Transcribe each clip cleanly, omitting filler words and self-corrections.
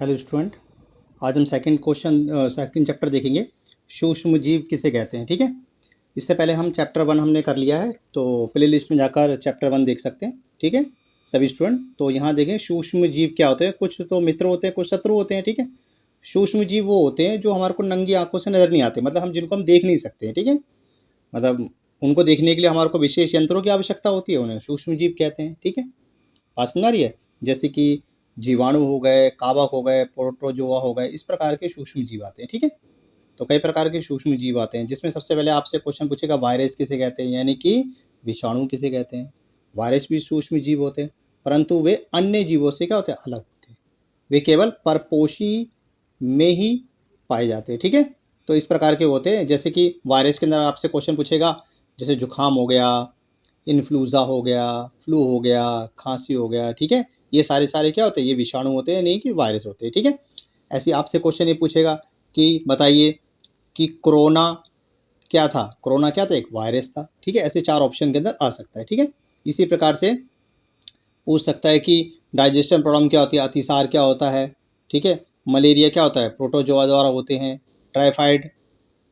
Hello student. आज हम second chapter देखेंगे, सूक्ष्म जीव किसे कहते हैं। ठीक है, इससे पहले हम चैप्टर 1 हमने कर लिया है, तो प्ले लिस्ट में जाकर चैप्टर 1 देख सकते हैं। ठीक है सभी स्टूडेंट, तो यहाँ देखें सूक्ष्म जीव क्या होते हैं। कुछ तो मित्र होते हैं, कुछ शत्रु होते हैं। ठीक है, सूक्ष्म जीव वो होते हैं जो हमारे को नंगी आंखों से नज़र नहीं आते, मतलब हम जिनको हम देख नहीं सकते हैं। ठीक है, मतलब उनको देखने के लिए हमारे को विशेष यंत्रों की आवश्यकता होती है, उन्हें सूक्ष्म जीव कहते हैं। ठीक है, बात समझ आ रही है। जैसे कि जीवाणु हो गए, कावक हो गए, प्रोटोजोआ हो गए, इस प्रकार के सूक्ष्म जीव आते हैं। ठीक है, तो कई प्रकार के सूक्ष्म जीव आते हैं, जिसमें सबसे पहले आपसे क्वेश्चन पूछेगा वायरस किसे कहते हैं, यानी कि विषाणु किसे कहते हैं। वायरस भी सूक्ष्म जीव होते हैं, परंतु वे अन्य जीवों से क्या होते हैं, अलग होते हैं। वे केवल परपोषी में ही पाए जाते हैं। ठीक है, तो इस प्रकार के होते हैं। जैसे कि वायरस के अंदर आपसे क्वेश्चन पूछेगा, जैसे जुकाम हो गया, इन्फ्लूज़ा हो गया, फ्लू हो गया, खांसी हो गया। ठीक है, ये सारे क्या होते हैं, ये विषाणु होते हैं, नहीं कि वायरस होते हैं। ठीक है, ऐसे आपसे क्वेश्चन ये पूछेगा कि बताइए कि कोरोना क्या था। कोरोना क्या था, एक वायरस था। ठीक है, ऐसे 4 ऑप्शन के अंदर आ सकता है। ठीक है, इसी प्रकार से पूछ सकता है कि डाइजेशन प्रॉब्लम क्या होती है, अतिसार क्या होता है। ठीक है, मलेरिया क्या होता है, प्रोटोजोआ द्वारा होते हैं। टाइफाइड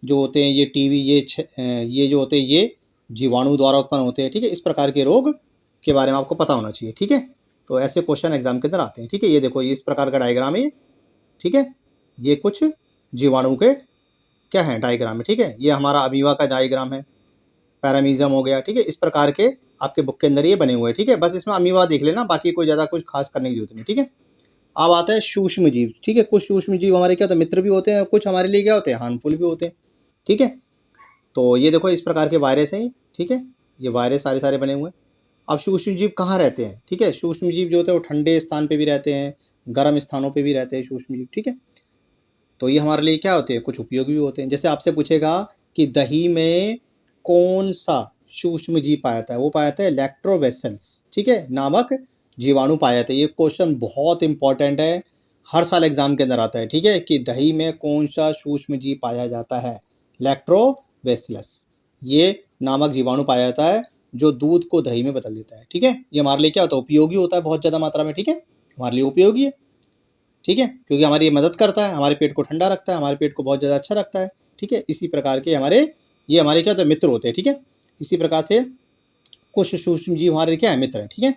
जो होते हैं, ये टीबी, ये जो होते हैं, ये जीवाणु द्वारा उत्पन्न होते हैं। ठीक है, इस प्रकार के रोग के बारे में आपको पता होना चाहिए। ठीक है, तो ऐसे क्वेश्चन एग्जाम के अंदर आते हैं। ठीक है, ये देखो, ये इस प्रकार का डायग्राम है। ठीक है, ये कुछ जीवाणु के क्या है डायग्राम है। ठीक है, ये हमारा अमीबा का डायग्राम है, पैरामीजम हो गया। ठीक है, इस प्रकार के आपके बुक के अंदर ये बने हुए हैं। ठीक है, बस इसमें अमीबा देख लेना, बाकी कोई ज़्यादा कुछ खास करने की जरूरत नहीं। ठीक है, अब आता है सूक्ष्म जीव। ठीक है, कुछ सूक्ष्म जीव हमारे क्या होते हैं, मित्र भी होते हैं, कुछ हमारे लिए क्या होते हैं, हार्मफुल भी होते हैं। ठीक है, तो ये देखो, इस प्रकार के वायरस हैं। ठीक है, ये वायरस सारे बने हुए हैं। अब सूक्ष्म जीव कहाँ रहते हैं। ठीक है, सूक्ष्म जीव जो होते हैं वो ठंडे स्थान पे भी रहते हैं, गर्म स्थानों पे भी रहते हैं सूक्ष्म जीव। ठीक है, तो ये हमारे लिए क्या होते हैं, कुछ उपयोगी भी होते हैं। जैसे आपसे पूछेगा कि दही में कौन सा सूक्ष्म जीव पाया जाता है, वो पाया जाता है लैक्टोबैसिलस। ठीक है, नामक जीवाणु पाया जाता है। ये क्वेश्चन बहुत इंपॉर्टेंट है, हर साल एग्जाम के अंदर आता है। ठीक है, कि दही में कौन सा सूक्ष्म जीव पाया जाता है, लैक्टोबैसिलस, ये नामक जीवाणु पाया जाता है, जो दूध को दही में बदल देता है। ठीक है, ये हमारे लिए क्या होता है, उपयोगी होता है बहुत ज़्यादा मात्रा में। ठीक है, हमारे लिए उपयोगी है। ठीक है, क्योंकि हमारी ये मदद करता है, हमारे पेट को ठंडा रखता है, हमारे पेट को बहुत ज़्यादा अच्छा रखता है। ठीक है, इसी प्रकार के ये हमारे क्या होते हैं, मित्र होते हैं। ठीक है, इसी प्रकार से कुछ सूक्ष्म जीव हमारे क्या है, मित्र हैं। ठीक है,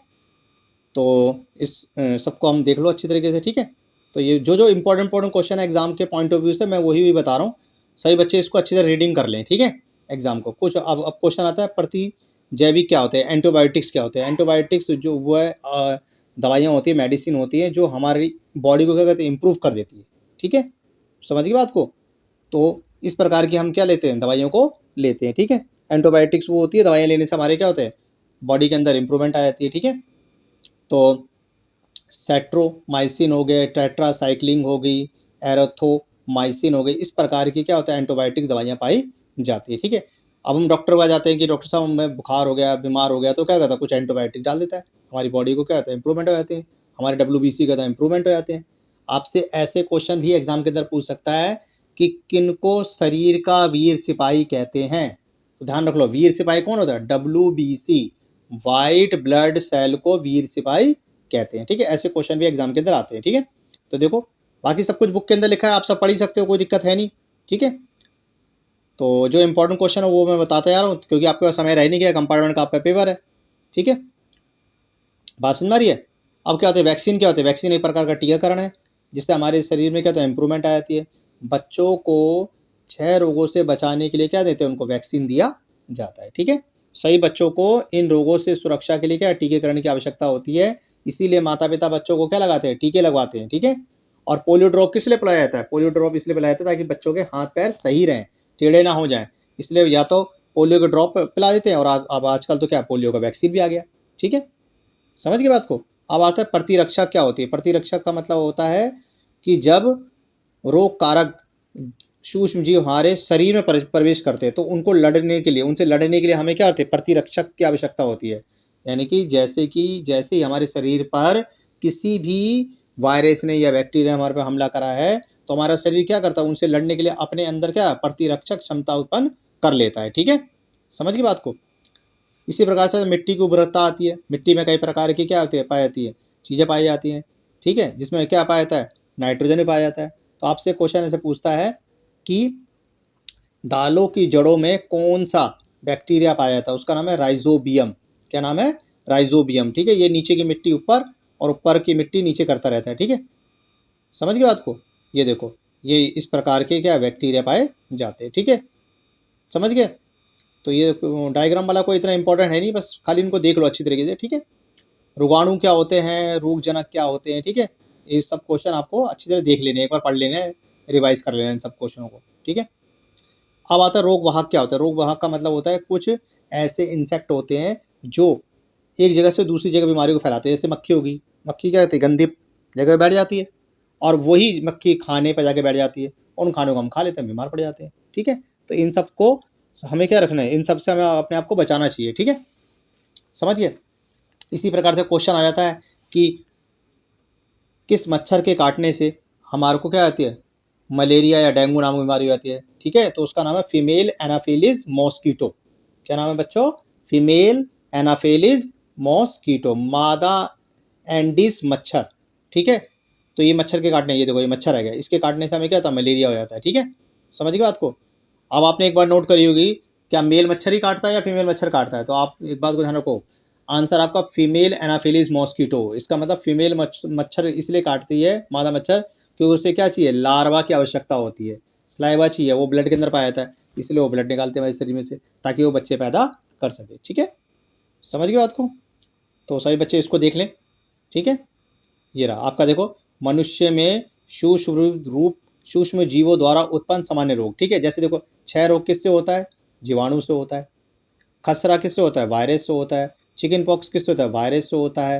तो इस सबको हम देख लो अच्छी तरीके से। ठीक है, तो ये जो इंपॉर्टेंट क्वेश्चन है एग्जाम के पॉइंट ऑफ व्यू से, मैं वही भी बता रहा हूँ। सही बच्चे इसको अच्छी तरह रीडिंग कर लें। ठीक है, एग्जाम को कुछ अब क्वेश्चन आता है, प्रतिजैविक क्या होते हैं, एंटीबायोटिक्स क्या होते हैं। एंटीबायोटिक्स जो वो है दवाइयाँ होती है, मेडिसिन होती है, जो हमारी बॉडी को क्या कहते हैं, इम्प्रूव कर देती है। ठीक है, समझ गई बात को। तो इस प्रकार की हम क्या लेते हैं, दवाइयों को लेते हैं। ठीक है, एंटीबायोटिक्स वो होती है, दवाइयाँ लेने से हमारे क्या होते हैं, बॉडी के अंदर इंप्रूवमेंट आ जाती है। ठीक है, तो सेट्रोमाइसिन हो गए, टेट्रासाइक्लिन हो गई, एरेथ्रोमाइसिन हो गई, इस प्रकार की क्या होता है, एंटीबायोटिक दवाइयाँ पाई जाती है। ठीक है, अब हम डॉक्टर के पास जाते हैं कि डॉक्टर साहब हमें बुखार हो गया, बीमार हो गया, तो क्या करता है, कुछ एंटीबायोटिक डाल देता है, हमारी बॉडी को क्या होता है, इंप्रूवमेंट हो जाते हैं, हमारे WBC का इंप्रूवमेंट हो जाते हैं। आपसे ऐसे क्वेश्चन भी एग्जाम के अंदर पूछ सकता है कि किनको शरीर का वीर सिपाही कहते हैं। तो ध्यान रख लो, वीर सिपाही कौन होता है, WBC, वाइट ब्लड सेल को वीर सिपाही कहते हैं। ठीक है, ऐसे क्वेश्चन भी एग्जाम के अंदर आते हैं। ठीक है, तो देखो, बाकी सब कुछ बुक के अंदर लिखा है, आप सब पढ़ ही सकते हो, कोई दिक्कत है नहीं। ठीक है, तो जो इंपॉर्टेंट क्वेश्चन है वो मैं बताता जा रहा हूँ, क्योंकि आपके पास समय रह नहीं गया, कंपार्टमेंट का आपका पेपर है। ठीक है, बात समझ में आ रही है। अब क्या होता है, वैक्सीन क्या होता है, वैक्सीन एक प्रकार का टीकाकरण है, जिससे हमारे शरीर में क्या होता है, इंप्रूवमेंट आ जाती है। बच्चों को 6 रोगों से बचाने के लिए क्या देते हैं, उनको वैक्सीन दिया जाता है। ठीक है, सही बच्चों को इन रोगों से सुरक्षा के लिए क्या टीकाकरण की आवश्यकता होती है, इसीलिए माता पिता बच्चों को क्या लगाते हैं, टीके लगवाते हैं। ठीक है, और पोलियो ड्रॉप किस लिए पिलाया जाता है, पोलियो ड्रॉप इसलिए पिलाया जाता है ताकि बच्चों के हाथ पैर सही रहें, टेढ़े ना हो जाएं, इसलिए या तो पोलियो के ड्रॉप पिला देते हैं, और अब आजकल तो क्या पोलियो का वैक्सीन भी आ गया। ठीक है, समझ गए बात को। अब आता है प्रतिरक्षा क्या होती है। प्रतिरक्षा का मतलब होता है कि जब रोग कारक सूक्ष्म जीव हमारे शरीर में प्रवेश करते हैं, तो उनको लड़ने के लिए, उनसे लड़ने के लिए हमें क्या होते हैं, प्रतिरक्षक की आवश्यकता होती है। यानी कि जैसे ही हमारे शरीर पर किसी भी वायरस ने या बैक्टीरिया हमारे पर हमला करा है, तो हमारा शरीर क्या करता है, उनसे लड़ने के लिए अपने अंदर क्या प्रतिरक्षक क्षमता उत्पन्न कर लेता है। ठीक है, समझ गई बात को। इसी प्रकार से मिट्टी की उर्वरता आती है। मिट्टी में कई प्रकार की क्या होती है, पाई जाती है, चीज़ें पाई जाती हैं। ठीक है, जिसमें क्या पाया जाता है, नाइट्रोजन भी पाया जाता है। तो आपसे क्वेश्चन ऐसे पूछता है कि दालों की जड़ों में कौन सा बैक्टीरिया पाया जाता है, उसका नाम है राइजोबियम। क्या नाम है? राइजोबियम। ठीक है, ये नीचे की मिट्टी ऊपर और ऊपर की मिट्टी नीचे करता रहता है। ठीक है, समझ गए बात को? ये देखो, ये इस प्रकार के क्या बैक्टीरिया पाए जाते हैं। ठीक है, समझ गए? तो ये डायग्राम वाला कोई इतना इंपॉर्टेंट है नहीं, बस खाली इनको देख लो अच्छी तरीके से। ठीक है, रोगाणु क्या होते हैं, रोग जनक क्या होते हैं। ठीक है, ये सब क्वेश्चन आपको अच्छी तरह देख लेने, एक बार पढ़ लेने, रिवाइज कर लेना इन सब क्वेश्चनों को। ठीक है, अब आता है रोग वाहक क्या होता है। रोग वाहक का मतलब होता है कुछ ऐसे इंसेक्ट होते हैं जो एक जगह से दूसरी जगह बीमारी को फैलाते हैं। जैसे मक्खी होगी, मक्खी क्या होती है, गंदी जगह बैठ जाती है और वही मक्खी खाने पर जाके बैठ जाती है, उन खानों को हम खा लेते हैं, बीमार पड़ जाते हैं। ठीक है, तो इन सब को हमें क्या रखना है, इन सब से हमें अपने आप को बचाना चाहिए। ठीक है, समझिए? इसी प्रकार से क्वेश्चन आ जाता है कि किस मच्छर के काटने से हमारे को क्या आती है, मलेरिया या डेंगू नामक बीमारी हो जाती है। ठीक है, तो उसका नाम है फीमेल एनाफिलीज मॉस्किटो। क्या नाम है बच्चों? फीमेल एनाफिलीज मॉस्किटो, मादा एंडीज मच्छर। ठीक है, तो ये मच्छर के काटने, ये देखो ये मच्छर है, इसके काटने से हमें क्या होता है, मलेरिया हो जाता है। ठीक है, समझ गए बात को? अब आपने एक बार नोट करी होगी, क्या मेल मच्छर ही काटता है या फीमेल मच्छर काटता है? तो आप एक बात को ध्यान रखो, आंसर आपका फीमेल एनाफिलीज मॉस्किटो। इसका मतलब फीमेल मच्छर इसलिए काटती है, मादा मच्छर, क्योंकि उससे क्या चाहिए, लार्वा की आवश्यकता होती है, स्लाइवा चाहिए, वो ब्लड के अंदर पाया जाता है, इसलिए वो ब्लड निकालते हैं हमारे शरीर में से, ताकि वो बच्चे पैदा कर सके। ठीक है, समझ गए बात को? तो सभी बच्चे इसको देख लें। ठीक है, ये रहा आपका, देखो, मनुष्य में सूक्ष्म जीवों द्वारा उत्पन्न सामान्य रोग। ठीक है, जैसे देखो, क्षय रोग किससे होता है? जीवाणु से होता है। खसरा किससे होता है? वायरस से होता है। चिकन पॉक्स किससे होता है? वायरस से होता है।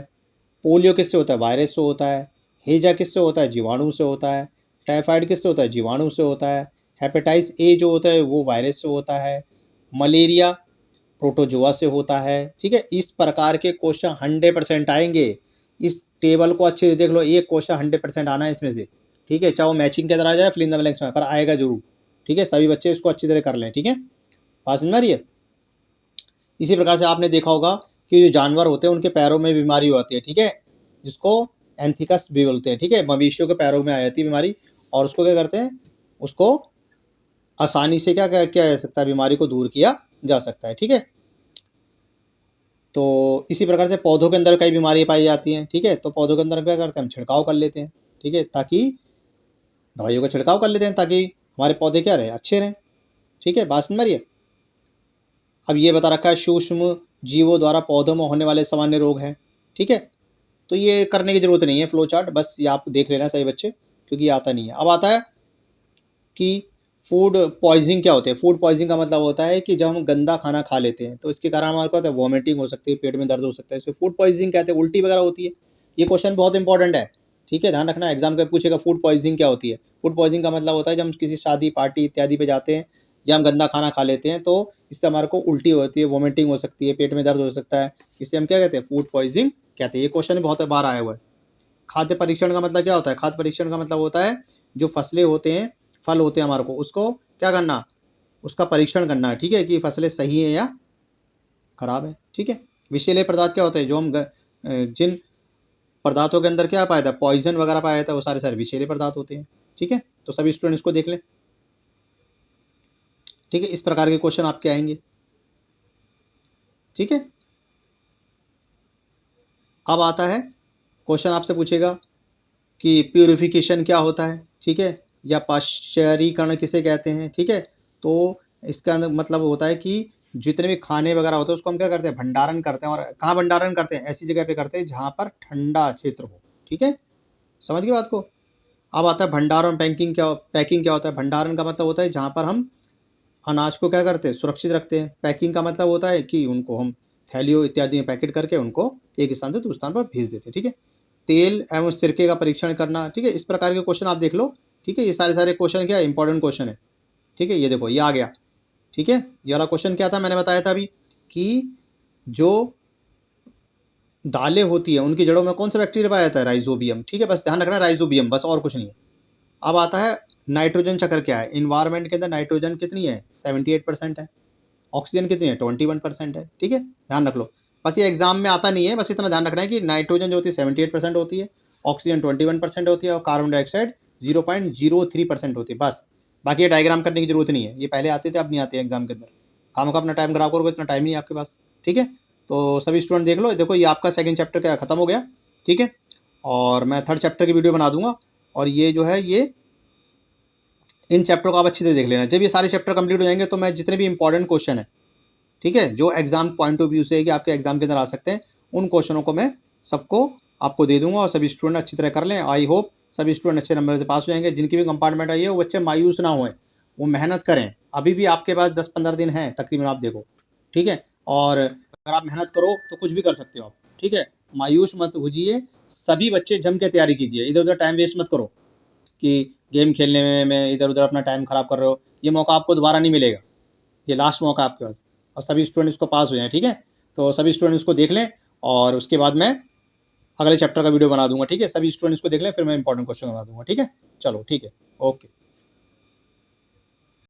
पोलियो किससे होता है? वायरस से होता है। हेजा किससे होता है? जीवाणु से होता है। टाइफाइड किससे होता है? जीवाणु से होता है। हेपेटाइटिस ए जो होता है वो वायरस से होता है। मलेरिया प्रोटोजोआ से होता है। ठीक है, इस प्रकार के क्वेश्चन 100% आएंगे। इस टेबल को अच्छे से देख लो, एक क्वेश्चन 100% आना है इसमें से। ठीक है, चाहे वो मैचिंग के अंदर आ जाए, फिल इन द ब्लैंक्स में, पर आएगा जरूर। ठीक है, सभी बच्चे इसको अच्छी तरह कर लें। ठीक है, बात समझ में आ रही है? इसी प्रकार से आपने देखा होगा कि जो जानवर होते हैं उनके पैरों में बीमारी होती है। ठीक है, जिसको एंथिकस भी बोलते हैं। ठीक है, मवेशियों के पैरों में आ जाती है बीमारी, और उसको क्या करते हैं, उसको आसानी से क्या किया जा सकता है, बीमारी को दूर किया जा सकता है। ठीक है, तो इसी प्रकार से पौधों के अंदर कई बीमारियां पाई जाती हैं। ठीक है, तो पौधों के अंदर क्या करते हैं, हम छिड़काव कर लेते हैं। ठीक है, ताकि दवाइयों का छिड़काव कर लेते हैं, ताकि हमारे पौधे क्या रहे, अच्छे रहें। ठीक है, बात समझ में आ रही है? अब ये बता रखा है सूक्ष्म जीवों द्वारा पौधों में होने वाले सामान्य रोग हैं। ठीक है, तो ये करने की जरूरत नहीं है फ्लो चार्ट, बस ये आप देख लेना सही बच्चे, क्योंकि ये आता नहीं है। अब आता है कि फूड पॉइजनिंग क्या होते हैं। फूड पॉइजनिंग का मतलब होता है कि जब हम गंदा खाना खा लेते हैं तो इसके कारण हमारे पास वॉमिटिंग हो सकती है, पेट में दर्द हो सकता है, इसको फूड पॉइजनिंग कहते हैं। उल्टी वगैरह होती है। ये क्वेश्चन बहुत इंपॉर्टेंट है। ठीक है, ध्यान रखना, एग्जाम का पूछेगा फूड पॉइजनिंग क्या होती है। फूड पॉइजनिंग का मतलब होता है जब हम किसी शादी पार्टी इत्यादि पे जाते हैं या हम गंदा खाना खा लेते हैं, तो इससे हमारे को उल्टी होती है, वॉमिटिंग हो सकती है, पेट में दर्द हो सकता है, इसे हम क्या कहते हैं, फूड पॉइजनिंग कहते हैं। ये क्वेश्चन बहुत बार आया हुआ है। खाद्य परीक्षण का मतलब क्या होता है? खाद्य परीक्षण का मतलब होता है जो फसलें होते हैं, फल होते हैं, हमारे को उसको क्या करना, उसका परीक्षण करना है। ठीक है, कि फसलें सही है या खराब है। ठीक है, विषैले पदार्थ क्या होते हैं, जो हम जिन पदार्थों के अंदर क्या पाया था, पॉइजन वगैरह पाया था, वो सारे सारे विषैले पदार्थ होते हैं। ठीक है, तो सभी स्टूडेंट इसको देख लें। ठीक है, इस प्रकार के क्वेश्चन आपके आएंगे। ठीक है, अब आता है क्वेश्चन आपसे पूछेगा कि प्यूरिफिकेशन क्या होता है। ठीक है, या पाश्चरीकरण किसे कहते हैं। ठीक है, तो इसका मतलब होता है कि जितने भी खाने वगैरह होते हैं उसको हम क्या करते हैं, भंडारण करते हैं। और कहाँ भंडारण करते हैं? ऐसी जगह पे करते हैं जहाँ पर ठंडा क्षेत्र हो। ठीक है, समझ गए बात को? अब आता है भंडारण पैकिंग क्या होता है। भंडारण का मतलब होता है जहाँ पर हम अनाज को क्या करते हैं, सुरक्षित रखते हैं। पैकिंग का मतलब होता है कि उनको हम थैलियों इत्यादि में पैकेट करके उनको एक स्थान से दूसरे स्थान पर भेज देते हैं। ठीक है, तेल एवं सिरके का परीक्षण करना। ठीक है, इस प्रकार के क्वेश्चन आप देख लो। ठीक है, ये सारे सारे क्वेश्चन क्या इंपॉर्टेंट क्वेश्चन है। ठीक है, ये देखो ये आ गया। ठीक है, ये वाला क्वेश्चन क्या था, मैंने बताया था अभी कि जो दालें होती है उनकी जड़ों में कौन सा बैक्टीरिया पाया जाता है, राइजोबियम। ठीक है, बस ध्यान रखना राइजोबियम, बस और कुछ नहीं है। अब आता है नाइट्रोजन चक्र क्या है। इन्वायरमेंट के अंदर नाइट्रोजन कितनी है, 78% है। ऑक्सीजन कितनी है, 21% है। ठीक है, ध्यान रख लो, बस ये एग्जाम में आता नहीं है, बस इतना ध्यान रखना है कि नाइट्रोजन जो होती है 78% होती है, ऑक्सीजन 21% होती है और कार्बन डाइऑक्साइड 0.03% होती है। बस, बाकी ये डायग्राम करने की जरूरत नहीं है, ये पहले आते थे अब नहीं आते एग्जाम के अंदर। खामखा अपना टाइम खराब करोगे, इतना टाइम नहीं है आपके पास। ठीक है, तो सभी स्टूडेंट देख लो, देखो ये आपका सेकंड चैप्टर क्या खत्म हो गया। ठीक है, और मैं थर्ड चैप्टर की वीडियो बना दूंगा, और ये जो है ये इन चैप्टर को आप अच्छे से देख लेना। जब ये सारे चैप्टर कंप्लीट हो जाएंगे तो मैं जितने भी इंपॉर्टेंट क्वेश्चन है, ठीक है, जो एग्जाम पॉइंट ऑफ व्यू से कि आपके एग्जाम के अंदर आ सकते हैं, उन क्वेश्चनों को मैं सबको आपको दे दूंगा और सभी स्टूडेंट अच्छी तरह कर लें। आई होप सभी स्टूडेंट अच्छे नंबर से पास हो जाएंगे। जिनकी भी कंपार्टमेंट आई है वो बच्चे मायूस ना होएं, वो मेहनत करें। अभी भी आपके पास 10-15 दिन हैं तकरीबन, आप देखो। ठीक है, और अगर आप मेहनत करो तो कुछ भी कर सकते हो आप। ठीक है, मायूस मत होइए, सभी बच्चे जम के तैयारी कीजिए, इधर उधर टाइम वेस्ट मत करो कि गेम खेलने में इधर उधर अपना टाइम खराब कर रहे हो। ये मौका आपको दोबारा नहीं मिलेगा, ये लास्ट मौका आपके पास, और सभी स्टूडेंट इसको पास हो जाएं। ठीक है, तो सभी स्टूडेंट इसको देख लें और उसके बाद मैं अगले चैप्टर का वीडियो बना दूंगा। ठीक है, सभी स्टूडेंट इसको देख लें, फिर मैं इंपॉर्टेंट क्वेश्चन बना दूंगा। ठीक है, चलो ठीक है, ओके।